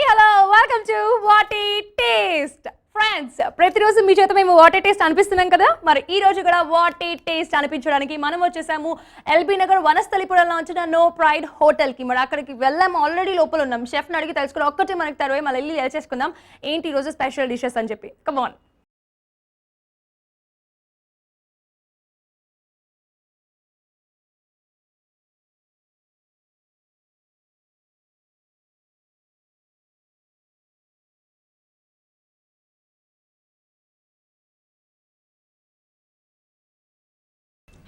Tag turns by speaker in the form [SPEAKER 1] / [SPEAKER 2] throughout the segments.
[SPEAKER 1] Hello welcome to వాటి taste friends. ప్రతిరోజు మీ చేత మేము వాటి టేస్ట్ అనిపిస్తున్నాం కదా, మరి ఈ రోజు కూడా వాటి టేస్ట్ అనిపించడానికి మనం వచ్చేసాము ఎల్బీ నగర్ వనస్థలిపురంలో వచ్చిన నో ప్రైడ్ హోటల్ కి. మరి అక్కడికి వెళ్ళాము, ఆల్రెడీ లోపల ఉన్నాం. షెఫ్ని అడిగి తెలుసుకుని ఒక్కటి మనకి తరువే మళ్ళీ వెళ్ళి చేసుకుందాం ఏంటి ఈ రోజు స్పెషల్ డిషెస్ అని చెప్పి. Come on.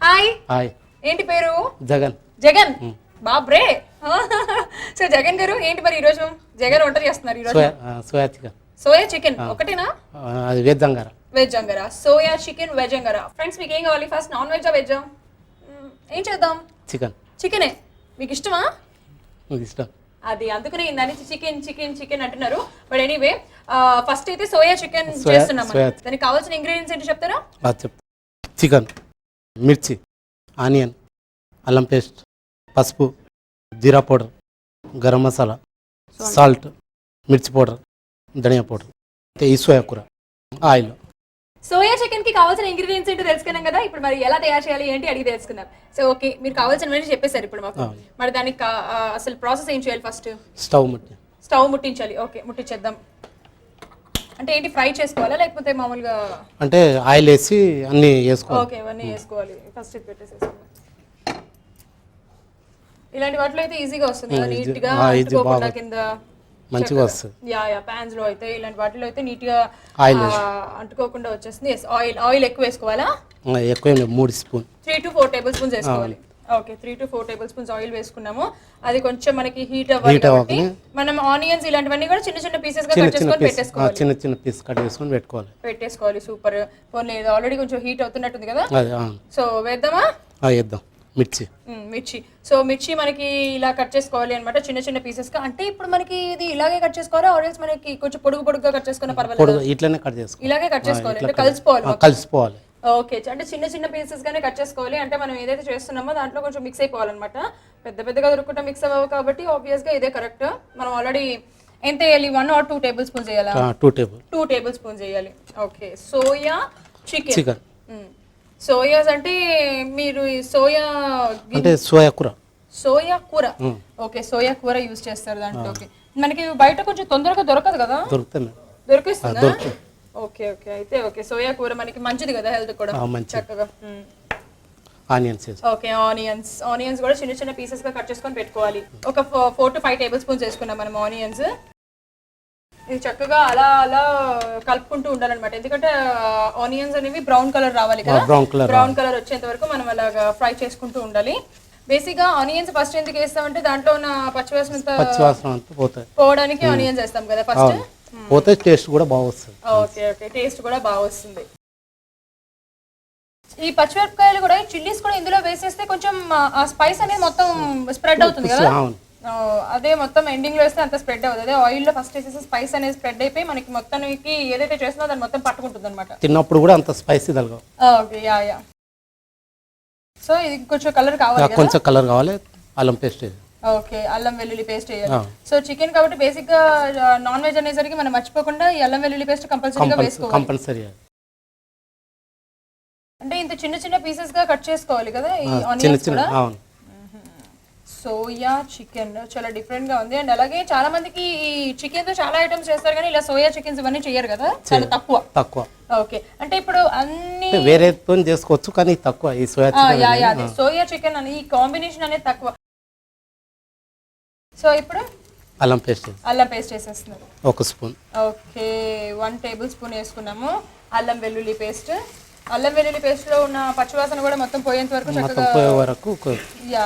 [SPEAKER 1] హాయ్
[SPEAKER 2] హాయ్,
[SPEAKER 1] ఏంటి పేరు?
[SPEAKER 2] జగన్.
[SPEAKER 1] జగన్ బాబ్రే. సో జగన్ గారు ఏంటి మరి ఈరోజు జగన్ వంట చేస్తున్నారు ఈరోజు?
[SPEAKER 2] Soya chicken.
[SPEAKER 1] సోయా చికెన్ ఒకటేనా?
[SPEAKER 2] అది veg angara.
[SPEAKER 1] Veg angara, soya chicken veg angara. Friends మీకు ఏం కావాలి? ఫస్ట్ నాన్ వెజ్జా వెజ్జా? ఏం చేద్దాం?
[SPEAKER 2] చికెన్.
[SPEAKER 1] చికెనే మీకు ఇష్టమా?
[SPEAKER 2] మీకు ఇష్టం.
[SPEAKER 1] అది అందుకనే దాని చికెన్ చికెన్ చికెన్ అంటున్నారు. బట్ ఎనీవే ఫస్ట్ అయితే సోయా చికెన్
[SPEAKER 2] సోయా-
[SPEAKER 1] చేస్తున్నాం.
[SPEAKER 2] సోయా
[SPEAKER 1] దానికి కావాల్సిన ఇంగ్రీడియంట్స్ ఏంటి చెప్తారా?
[SPEAKER 2] చెప్తా. చికెన్, మిర్చి, ఆనియన్, అల్లం పేస్ట్, పసుపు, జీరా పౌడర్, గరం మసాలా, సాల్ట్, మిర్చి పౌడర్, ధనియా పౌడర్, ఈ సోయా కూర, ఆయిల్.
[SPEAKER 1] సోయా చికెన్ కి కావాల్సిన ఇంగ్రీడియంట్స్ ఏంటో తెలుసుకున్నాం కదా. ఇప్పుడు మరి ఎలా తయారు చేయాలి ఏంటి అడిగి తెలుసుకుందాం. సో ఓకే, మీరు కావాల్సినవన్నీ చెప్పేశారు ఇప్పుడు మాకు. మరి దానికి అసలు ప్రాసెస్ ఏం చేయాలి? ఫస్ట్ స్టవ్ ముట్టించాలి. ఓకే, ముట్టించేద్దాం. అంటే ఏంటి, ఫ్రై చేసుకోవాలా లేకపోతే మామూలుగా?
[SPEAKER 2] అంటే ఆయిల్ వేసి అన్ని వేసుకోవాలి.
[SPEAKER 1] ఓకే, ఇవన్నీ వేసుకోవాలి. ఫస్ట్ ఇది పెట్టేసేసుకోవాలి. ఇలాంటి వాటిలో అయితే ఈజీగా వస్తుంది కదా, నీట్ గా అంటుకోకుండా కింద
[SPEAKER 2] మంచిగా వస్తుంది.
[SPEAKER 1] యా పాన్స్ లో అయితే ఇలాంటి వాటిలో అయితే నీట్ గా
[SPEAKER 2] ఆయిల్
[SPEAKER 1] అంటుకోకుండా వచ్చేస్తుంది. ఆయిల్ ఎక్కువ వేసుకోవాలా?
[SPEAKER 2] ఎక్కువ 3 స్పూన్,
[SPEAKER 1] 3 to 4 టేబుల్ స్పూన్స్ వేసుకోవాలి. Okay, 3 to 4 table spoons oil వేసుకున్నాము. అది కొంచెం మనకి హీట్ అవ్వాలి కాబట్టి మనం ఆనియన్స్ ఇలాంటివన్నీ కూడా చిన్న చిన్న పీసెస్ గా కట్ చేసుకొని పెట్టేసుకోవాలి.
[SPEAKER 2] చిన్న చిన్న పీస్ కట్ చేసుకొని పెట్టేసుకోవాలి.
[SPEAKER 1] సూపర్. పోనీ ఆల్రెడీ కొంచెం హీట్ అవుతున్నట్టుంది కదా, సో వేద్దామా?
[SPEAKER 2] వేద్దాం.
[SPEAKER 1] మిర్చి. సో మిర్చి మనకి ఇలా కట్ చేసుకోవాలి అనమాట, చిన్న చిన్న పీసెస్ గా. అంటే ఇప్పుడు మనకి ఇది ఇలాగే కట్ చేసుకోవాలి, ఆరెంజ్ మనకి కొంచెం పొడుగుగా కట్ చేసుకున్న పర్వాలేదు,
[SPEAKER 2] ఇట్లానే కట్ చేసుకోవాలి.
[SPEAKER 1] ఇలాగే కట్ చేసుకోవాలి, అంటే
[SPEAKER 2] కలిసిపోవాలి.
[SPEAKER 1] ఓకే, అంటే చిన్న చిన్న పీసెస్ గానే కట్ చేసుకోవాలి. అంటే మనం ఏదైతే చేస్తున్నామో దాంట్లో కొంచెం మిక్స్ అయిపోవాలన్నమాట. పెద్దగా దొరుకుంటే మిక్స్ అవ్వవు కాబట్టి ఆబ్వియస్ గా ఇదే కరెక్ట్. మనం ఆల్రెడీ ఎంత వేయాలి? 1 or 2 టేబుల్ స్పూన్స్ వేయాలా? 2 టేబుల్ స్పూన్స్ వేయాలి. Okay, soya chicken. సోయాస్ అంటే మీరు సోయా కూర. ఓకే, సోయా కూర యూజ్ చేస్తారు దాంట్లోకి. మనకి బయట కొంచెం తొందరగా దొరకదు కదా? దొరికిస్తుందా? ఓకే ఓకే, అయితే ఓకే, సోయా కూర మనకి మంచిది కదా, హెల్త్ కూడా చక్కగా. ఓకే, ఆనియన్స్ కూడా చిన్న చిన్న పీసెస్ గా కట్ చేసుకొని పెట్టుకోవాలి. ఒక 4 to 5 టేబుల్ స్పూన్స్ వేసుకున్నాం మనం ఆనియన్స్. ఇది చక్కగా అలా అలా కలుపుకుంటూ ఉండాలన్నమాట, ఎందుకంటే ఆనియన్స్ అనేవి బ్రౌన్ కలర్ రావాలి కదా. బ్రౌన్ కలర్ వచ్చేంత వరకు మనం అలాగా ఫ్రై చేసుకుంటూ ఉండాలి. బేసిక్ గా ఆనియన్స్ ఫస్ట్ ఎందుకు వేస్తామంటే దాంట్లో ఉన్న పచ్చివాసన పోవడానికి ఆనియన్స్ వేస్తాం కదా ఫస్ట్.
[SPEAKER 2] పోతే టేస్ట్ కూడా బాగా వస్తుంది.
[SPEAKER 1] ఓకే ఓకే, టేస్ట్ కూడా బాగా వస్తుంది. ఈ పచ్చిమిరపకాయలు కూడా, చిల్లీస్ కూడా ఇందులో వేసేస్తే కొంచెం ఆ స్పైస్ అనేది మొత్తం స్ప్రెడ్ అవుతుంది కదా. అదే మొత్తం ఎండింగ్ లో వేస్తే అంత స్ప్రెడ్ అవుతుంది. అదే ఆయిల్ లో ఫస్ట్ వేసేసి స్పైస్ అనేది స్ప్రెడ్ అయిపోయి మనకి మొత్తానికి ఏదైతే చేస్తున్నా దాన్ని మొత్తం పట్టుకుంటుంది అనమాట.
[SPEAKER 2] తిన్నప్పుడు కూడా అంత స్పైసీ తలగవు.
[SPEAKER 1] Okay, yeah. సో ఇది కొంచెం కలర్
[SPEAKER 2] కావాలి. అల్లం పేస్ట్.
[SPEAKER 1] ఓకే, అల్లం వెల్లుల్లి పేస్ట్ వేయాలి. సో చికెన్ కాబట్టి బేసిక్ గా నాన్ వెజ్ అనేసరికి మనం మర్చిపోకుండా ఈ అల్లం వెల్లుల్లి పేస్ట్ కంపల్సరీగా వేసుకోవాలి. అంటే ఇంత చిన్న చిన్న పీసెస్ గా కట్ చేసుకోవాలి కదా ఈ ఆనియన్స్ కూడా. సోయా చికెన్ చాలా డిఫరెంట్ గా ఉంది. అండ్ అలాగే చాలా మందికి ఈ చికెన్ తో చాలా ఐటమ్స్ చేస్తారు కానీ ఇలా సోయా చికెన్స్ ఇవన్నీ చేయరు కదా, చాలా తక్కువ. ఓకే, అంటే ఇప్పుడు అన్ని
[SPEAKER 2] వేరేతో చేసుకోవచ్చు కానీ తక్కువ ఈ
[SPEAKER 1] సోయా చికెన్ అని ఈ కాంబినేషన్ అనేది తక్కువ. సో ఇప్పుడు
[SPEAKER 2] అల్లం పేస్ట్
[SPEAKER 1] వేసేస్తున్నారు
[SPEAKER 2] 1 స్పూన్.
[SPEAKER 1] ఓకే, 1 టేబుల్ స్పూన్ వేసుకున్నాము అల్లం వెల్లుల్లి పేస్ట్. అల్లం వెల్లుల్లి పేస్ట్ లో ఉన్న పచ్చివాసన కూడా మొత్తం పోయేంత వరకు చక్కగా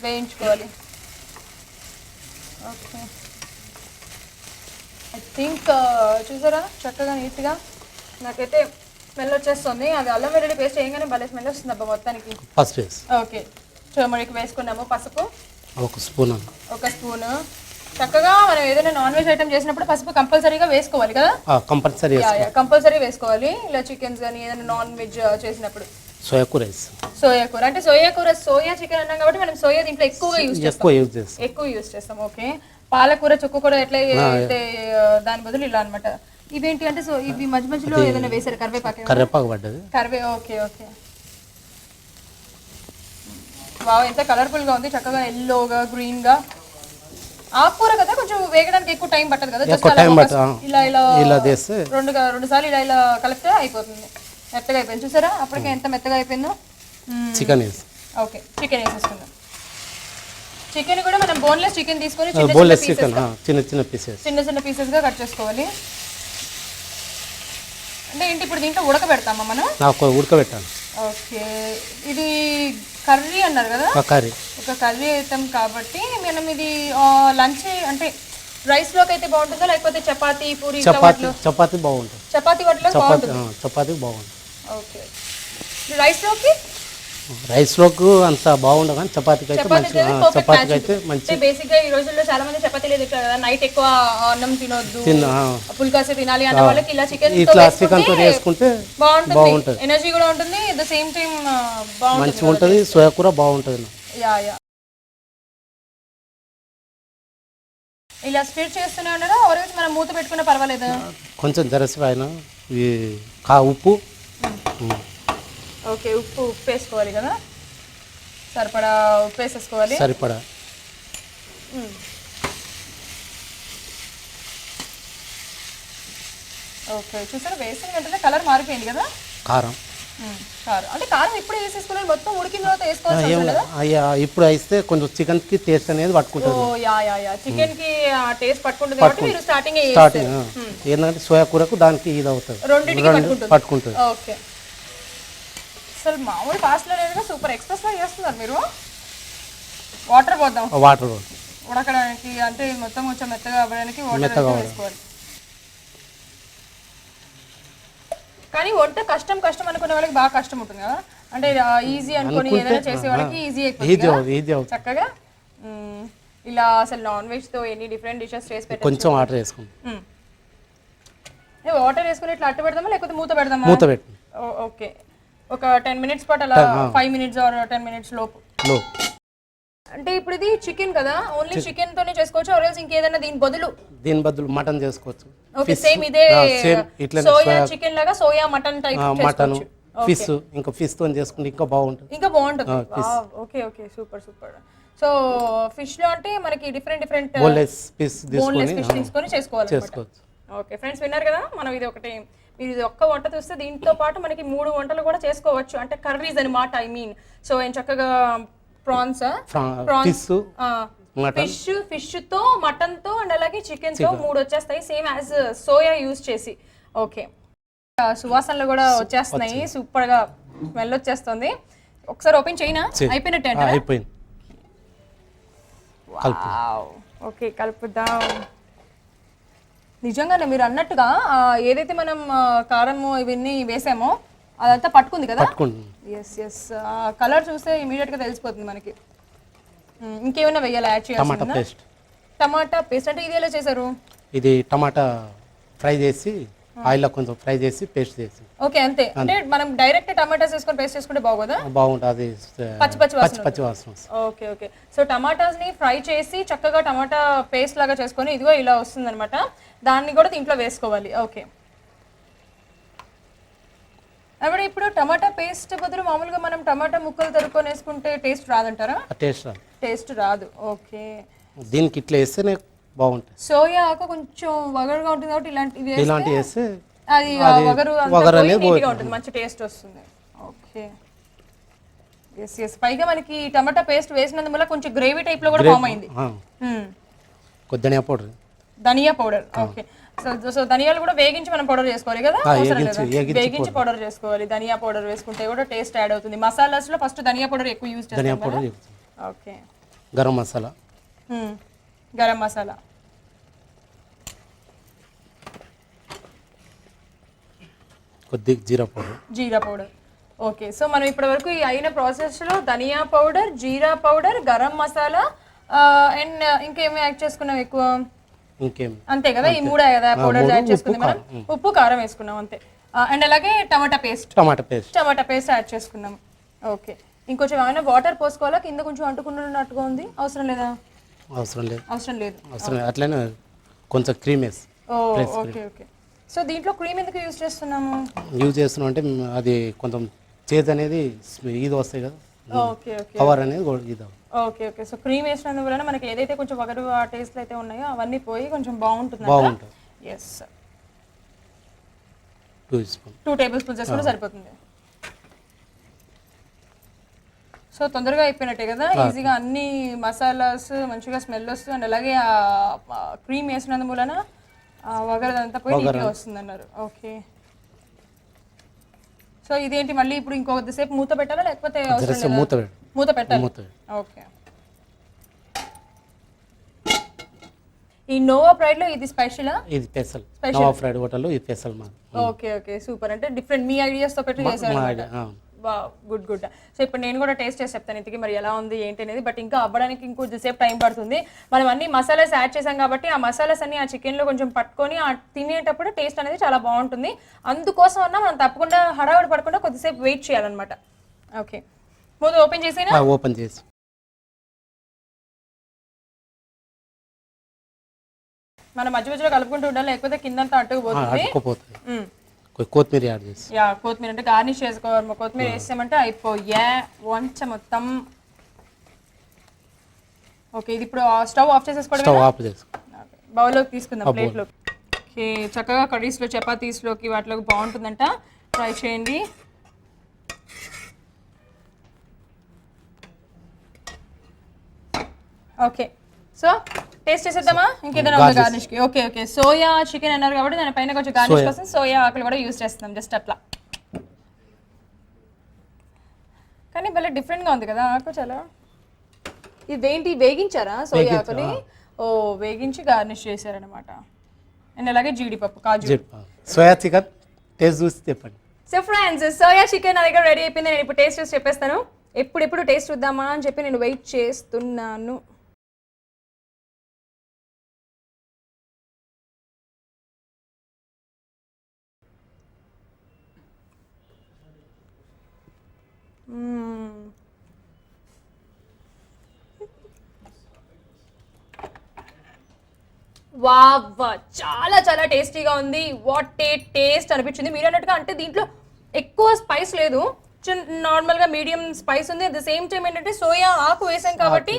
[SPEAKER 1] వేయించుకోవాలి. ఓకే, ఐ థింక్ చూసారా చక్కగా నీట్గా నాకైతే స్మెల్ వచ్చేస్తుంది. అది అల్లం వెల్లుల్లి పేస్ట్ వేయగానే భలే స్మెల్ వస్తుంది అబ్బా మొత్తానికి. ఓకే, టర్మరిక్ వేసుకున్నాము. పసుపు
[SPEAKER 2] 1 స్పూన్.
[SPEAKER 1] చక్కగా మనం ఏదైనా నాన్ వెజ్ ఐటమ్ చేసినప్పుడు పసుపు కంపల్సరీగా వేసుకోవాలి కదా.
[SPEAKER 2] కంపల్సరీ
[SPEAKER 1] వేసుకోవాలి ఇలా చికెన్స్ కానీ ఏదైనా నాన్ వెజ్ చేసినప్పుడు.
[SPEAKER 2] సోయా కూర వేస్తాం.
[SPEAKER 1] సోయా కూర అంటే సోయా చికెన్ అన్నాం కాబట్టి మనం సోయా దీంట్లో ఎక్కువగా యూజ్ చేస్తాం. ఎక్కువ యూజ్ చేస్తాం. ఓకే. పాలకూర చుక్క కూడా ఎట్లా అయితే దాని బదులు ఇలా అన్నమాట. ఇవేంటి అంటే సో ఇవి మధ్య మధ్యలో ఏదైనా వేసారు?
[SPEAKER 2] కరివేపాకు పడ్డది.
[SPEAKER 1] Okay okay. వావ్, ఎంత కలర్ఫుల్ గా ఉంది, చక్కగా ఎల్లోగా గ్రీన్ గా. ఆకుకూర కదా, కొంచెం వేగడానికి ఎక్కువ టైం పట్టదు కదా, ఇలా ఇలా రెండు సార్లు ఇలా ఇలా కలిపితే అయిపోతుంది. మెత్తగా అయిపోయింది చూసారా, అప్పటికే ఎంత మెత్తగా అయిపోయిందో.
[SPEAKER 2] చికెన్
[SPEAKER 1] ఓకే, చికెన్ వేసేసుకుందాం. చికెన్ కూడా మనం బోన్లెస్ చికెన్ తీసుకొని చిన్న చిన్న పీసెస్ గా కట్ చేసుకోవాలి. అంటే ఏంటి ఇప్పుడు దీంట్లో ఉడకబెడతామా మనం?
[SPEAKER 2] ఉడకబెట్టాను.
[SPEAKER 1] ఓకే, ఇది కర్రీ అన్నారు కదా, ఒక కర్రీ ఐటమ్ కాబట్టి మనం ఇది లంచ్ అంటే రైస్ లోకి అయితే బాగుంటుందా లేకపోతే చపాతీ పూరి?
[SPEAKER 2] చపాతీ బాగుంటుంది.
[SPEAKER 1] చపాతీ వాటిలో బాగుంటుంది.
[SPEAKER 2] చపాతీ బాగుంటుంది.
[SPEAKER 1] ఓకే, రైస్ లోకి
[SPEAKER 2] అంత బాగుండదు కానీ చపాతీకి అయితే మంచి.
[SPEAKER 1] బేసిక్ గా ఈ రోజుల్లో చాలా మంది చపాతీ లేదు కదా, నైట్ ఎక్కువ అన్నం తినొద్దు, పుల్కాసే తినాలి అన్న వాళ్ళకి ఇలా చికెన్ తో
[SPEAKER 2] వేసుకుంటే
[SPEAKER 1] బాగుంటుంది. ఎనర్జీ కూడా ఉంటుంది, అట్ ద సేమ్ టైం
[SPEAKER 2] మంచిగా ఉంటుంది. సోయా కూర బాగుంటుంది.
[SPEAKER 1] ఇలా స్ప్రెడ్ చేస్తూనే ఉన్నారా? ఆల్వేస్ మనం మూత పెట్టుకున్నా పర్వాలేదు?
[SPEAKER 2] కొంచెం జరసిపోయిన ఉప్పు.
[SPEAKER 1] ఓకే, ఉప్పు వేసుకోవాలి కదా, సరిపడా ఉప్పు వేసేసుకోవాలి.
[SPEAKER 2] సరిపడా.
[SPEAKER 1] ఓకే, చూసారా వేసిన వెంటనే కలర్ మారిపోయింది కదా.
[SPEAKER 2] కారం
[SPEAKER 1] అంటే కారం ఇప్పుడు వేసేసుకోవాలి, మొత్తం ఉడికిన తర్వాత వేసుకోవాలి.
[SPEAKER 2] ఇప్పుడు వేస్తే కొంచెం చికెన్ కి టేస్ట్ అనేది పట్టుకుంటుంది.
[SPEAKER 1] చికెన్ కి టేస్ట్ పట్టుకుంటుంది కాబట్టి మీరు స్టార్టింగ్
[SPEAKER 2] ఏంటంటే సోయా కూరకు దానికి ఇది అవుతుంది,
[SPEAKER 1] రెండింటికి
[SPEAKER 2] పట్టుకుంటుంది.
[SPEAKER 1] ఓకే, అసలు మామూలు ఫాస్ట్ లో లేదు, సూపర్ ఎక్స్ప్రెస్ లా చేస్తున్నారు మీరు. వాటర్ పోద్దాం, ఉడకడానికి అంటే మొత్తం కొంచెం మెత్తగా అవ్వడానికి వాటర్ వేసుకోవాలి. కానీ వంట కష్టం అనుకునే వాళ్ళకి బాగా కష్టం ఉంటుంది కదా, అంటే ఈజీ అనుకుని ఏదైనా చేసే వాళ్ళకి ఈజీ అయిపోతుంది చక్కగా. ఇలా అసలు నాన్ వెజ్ తో ఎన్ని డిఫరెంట్ డిషెస్ చేసి పెట్టాలి.
[SPEAKER 2] కొంచెం వాటర్ వేసుకుంటాం.
[SPEAKER 1] వాటర్ వేసుకుని ఇట్లా అట్టు పెడదామా లేకపోతే మూత పెడదామా?
[SPEAKER 2] మూత పెట్టు.
[SPEAKER 1] ఓకే, ఒక 10 minutes పాటు అలా 5 minutes or 10 minutes లోపు. అంటే ఇప్పుడు ఇది చికెన్ కదా, ఓన్లీ చికెన్ తోనే చేసుకోవచ్చు ఆర్ ఎల్స్ ఇంకేదైనా దీని బదులు
[SPEAKER 2] మటన్ చేసుకోవచ్చు.
[SPEAKER 1] ఓకే, సేమ్ ఇదే సోయా చికెన్ లాగా soya mutton type
[SPEAKER 2] mutton fish, ఇంకా ఫిష్ తో చేసుకుంటే ఇంకా బాగుంటుంది.
[SPEAKER 1] Okay okay, super. So fish లో అంటే మనకి డిఫరెంట్
[SPEAKER 2] బోన్లెస్ ఫిష్
[SPEAKER 1] తీసుకొని చేసుకోవచ్చు. ఓకే ఫ్రెండ్స్, విన్నారు కదా, మనం ఇది ఒకటి మీరు ఇది ఒక్క వంట చూస్తే దీంతో పాటు మనకి 3 వంటలు కూడా చేసుకోవచ్చు, అంటే కర్రీస్ అనమాట. ఐ మీన్ సో ఏం చక్కగా ప్రాన్స్, ఫిష్ తో, మటన్ తో అండ్ అలాగే చికెన్ తో 3 వచ్చేస్తాయి, సేమ్ యాజ్ సోయా యూజ్ చేసి. ఓకే, సువాసనలు కూడా వచ్చేస్తున్నాయి, సూపర్ గా స్మెల్ వచ్చేస్తుంది. ఒకసారి ఓపెన్ చేయనా? అయిపోయినట్టే. ఓకే, కలుపుదాం. నిజంగానే మీరు అన్నట్టుగా ఏదైతే మనం కారము ఇవన్నీ వేసామో అదంతా పట్టుకుంది కదా. ఎస్, కలర్ చూస్తే ఇమీడియట్ గా తెలిసిపోతుంది మనకి. ఇంకేమైనా వేయాలి? యాడ్ చేయాలి టమాటా పేస్ట్. అంటే ఇది ఎలా చేశారు?
[SPEAKER 2] ఇది టమాటా ఫ్రై చేసి ఆయిల్ కొంచెం ఫ్రై చేసి పేస్ట్ చేసి.
[SPEAKER 1] ఓకే, అంతే. అంటే మనం డైరెక్ట్ టమాటాస్ వేసుకొని పేస్ట్ చేసుకుంటే బాగోదా?
[SPEAKER 2] బాగుంటుంది, పచ్చి వాసన.
[SPEAKER 1] ఓకే, సో టమాటాస్ ని ఫ్రై చేసి చక్కగా టమాటా పేస్ట్ లాగా చేసుకొని ఇదిగో ఇలా వస్తుంది అనమాట, దాన్ని కూడా దీంట్లో వేసుకోవాలి. ఓకే, అప్పుడు ఇప్పుడు టమాటా పేస్ట్ బదులు మామూలుగా మనం టమాటా ముక్కలు తరుక్కొని వేసుకుంటే టేస్ట్ రాదంటారా? టేస్ట్ రాదు. ఓకే,
[SPEAKER 2] దీనికి ఇట్లా వేస్తేనే బాగుంటుంది.
[SPEAKER 1] సోయా ఆకు కొంచెం వగరుగా ఉంటుంది కాబట్టి ఇలాంటి
[SPEAKER 2] వేస్తే
[SPEAKER 1] అది వగరు నీట్గా ఉంటుంది, మంచి టేస్ట్ వస్తుంది. Okay, yes. పైగా మనకి టమాటా పేస్ట్ వేసినందువల్ల కొంచెం గ్రేవీ టైప్ లో కూడా ఫామ్ అయింది. ధనియా పౌడర్. ఓకే, సో ధనియాలు కూడా వేగించి మనం పౌడర్ చేసుకోవాలి కదా, వేగించి పౌడర్ చేసుకోవాలి. ధనియా పౌడర్ వేసుకుంటే కూడా టేస్ట్ యాడ్ అవుతుంది. మసాలాస్ లో ఫస్ట్ ధనియా పౌడర్ ఎక్కువ యూజ్ చేస్తాం. ఓకే,
[SPEAKER 2] గరం మసాలా, కొద్దిగా జీరా పౌడర్.
[SPEAKER 1] ఓకే, సో మనం ఇప్పటి వరకు ఈ అయిన ప్రాసెస్ లో ధనియా పౌడర్, జీరా పౌడర్, గరం మసాలా అండ్ ఇంకేమి యాడ్ చేసుకున్నాం ఎక్కువ? అంతే కదా, ఈ 3 కదా పౌడర్ యాడ్ చేసుకుంది మనం. ఉప్పు కారం వేసుకున్నాం అంతే. అండ్ అలాగే టమాటా పేస్ట్
[SPEAKER 2] టమాటా పేస్ట్
[SPEAKER 1] యాడ్ చేసుకున్నాము. ఓకే, ఇంకొంచెం ఏమైనా వాటర్ పోసుకోవాలా? కింద కొంచెం అంటుకున్నట్టుగా ఉంది, అవసరం లేదా?
[SPEAKER 2] అవసరం లేదు.
[SPEAKER 1] అవసరం లేదు.
[SPEAKER 2] అట్లనే కొంచెం క్రీమ్ వేసి.
[SPEAKER 1] Okay okay. సో దీంట్లో క్రీమ్ ఎందుకు యూజ్
[SPEAKER 2] చేస్తున్నాం అంటే అది కొంచెం చేజ్ అనేది ఇది వస్తాయి కదా,
[SPEAKER 1] ఓకే ఓకే
[SPEAKER 2] కవర్ అనేది ఇది.
[SPEAKER 1] Okay okay. సో క్రీమ్ వేసినందు వలన మనకి ఏదైతే కొంచెం వగరు ఆ టేస్ట్లు అయితే ఉన్నాయో అవన్నీ పోయి కొంచెం బాగుంటుంది. ఎస్. 2 టేబుల్ స్పూన్స్ వేసుకుంటే సరిపోతుంది. సో తొందరగా అయిపోయినట్టే కదా, ఈజీగా అన్ని మసాలాస్ మంచిగా స్మెల్ వస్తుంది. అండ్ అలాగే క్రీమ్ వేసినందు వలన వగరదంతా పోయి నీట్గా వస్తుంది అన్నారు. ఓకే. సో ఇదేంటి మళ్ళీ ఇప్పుడు ఇంకొద్దిసేపు మూత పెట్టాలా లేకపోతే మూత పెట్టాలి? ఓకే. ఈ నోవా ప్రైడ్ లో ఇది స్పెషలా?
[SPEAKER 2] ఇది స్పెషల్. నోవా ప్రైడ్ హోటల్లో ఇది స్పెషల్ మా.
[SPEAKER 1] Okay okay, super. అంటే డిఫరెంట్ మీ ఐడియాస్ తో పెట్టి చేశారు. Good good. సో ఇప్పుడు నేను కూడా టేస్ట్ చేసి చెప్తాను ఇంతకీ మరి ఎలా ఉంది ఏంటి అనేది. బట్ ఇంకా అవ్వడానికి ఇంకొద్దిసేపు టైం పడుతుంది. మనం అన్ని మసాలాస్ యాడ్ చేసాం కాబట్టి ఆ మసాలాస్ అన్ని ఆ చికెన్లో కొంచెం పట్టుకొని ఆ తినేటప్పుడు టేస్ట్ అనేది చాలా బాగుంటుంది. అందుకోసం అన్నా మనం తప్పకుండా హడావుడి పడకుండా కొద్దిసేపు వెయిట్ చేయాలన్నమాట. ఓకే, మూత ఓపెన్ చేసేనా?
[SPEAKER 2] ఓపెన్ చేసి
[SPEAKER 1] మనం మధ్య మధ్యలో కలుపుకుంటూ ఉండాలి, లేకపోతే కిందంతా అట్టుకుపోతుంది.
[SPEAKER 2] కొత్తిమీర యాడ్ చేసి.
[SPEAKER 1] కొత్తిమీర అంటే గార్నిష్ చేసుకోవాలి. కొత్తిమీర వేసామంటే అయిపోయా వంచ మొత్తం. ఓకే, ఇది ఇప్పుడు స్టవ్ ఆఫ్ చేసేసుకోవడం. బౌల్లోకి తీసుకుందాం, ప్లేట్లో. ఓకే, చక్కగా కర్రీస్లో చపాతీస్లోకి వాటిలోకి బాగుంటుందంట, ట్రై చేయండి. ఓకే, సో టేస్ట్ చేసేద్దామా? ఇంకేదైనా ఉందా గార్నిష్ కి? ఓకే ఓకే, సోయా చికెన్ అన్నారు కాబట్టి దానిపైన కొంచెం గార్నిష్ కోసం సోయా ఆకులు కూడా యూజ్ చేస్తున్నాం, జస్ట్ అట్లా. కానీ భలే డిఫరెంట్ గా ఉంది కదా ఆకు చాలా. ఇదేంటి వేగించారా సోయా ఆకుని? ఓ, వేగించి గార్నిష్ చేశారనమాట. అండ్ అలాగే జీడిపప్పు, కాజు.
[SPEAKER 2] సోయా చికెన్ టేస్ట్ చూసి చెప్పండి.
[SPEAKER 1] సో ఫ్రెండ్స్, సోయా చికెన్ నా దగ్గర రెడీ అయిపోయింది. నేను ఇప్పుడు టేస్ట్ చూసి చెప్పేస్తాను. ఎప్పుడెప్పుడు టేస్ట్ చూద్దామా అని చెప్పి నేను వెయిట్ చేస్తున్నాను. వావ్, చాలా చాలా టేస్టీగా ఉంది. వాట్ ఏ టేస్ట్ అనిపించింది. మీరు అన్నట్టుగా అంటే దీంట్లో ఎక్కువ స్పైస్ లేదు, నార్మల్గా మీడియం స్పైస్ ఉంది. అట్ ద సేమ్ టైం ఏంటంటే సోయా ఆకు వేసాం కాబట్టి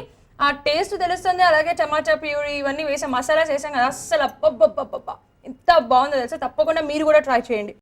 [SPEAKER 1] ఆ టేస్ట్ తెలుస్తుంది. అలాగే టమాటా ప్యూరీ ఇవన్నీ వేసాం, మసాలాస్ వేసాం కదా, అస్సలు అబ్బబ్బబ్బబ్బా ఎంత బాగుందో తెలుసా. తప్పకుండా మీరు కూడా ట్రై చేయండి.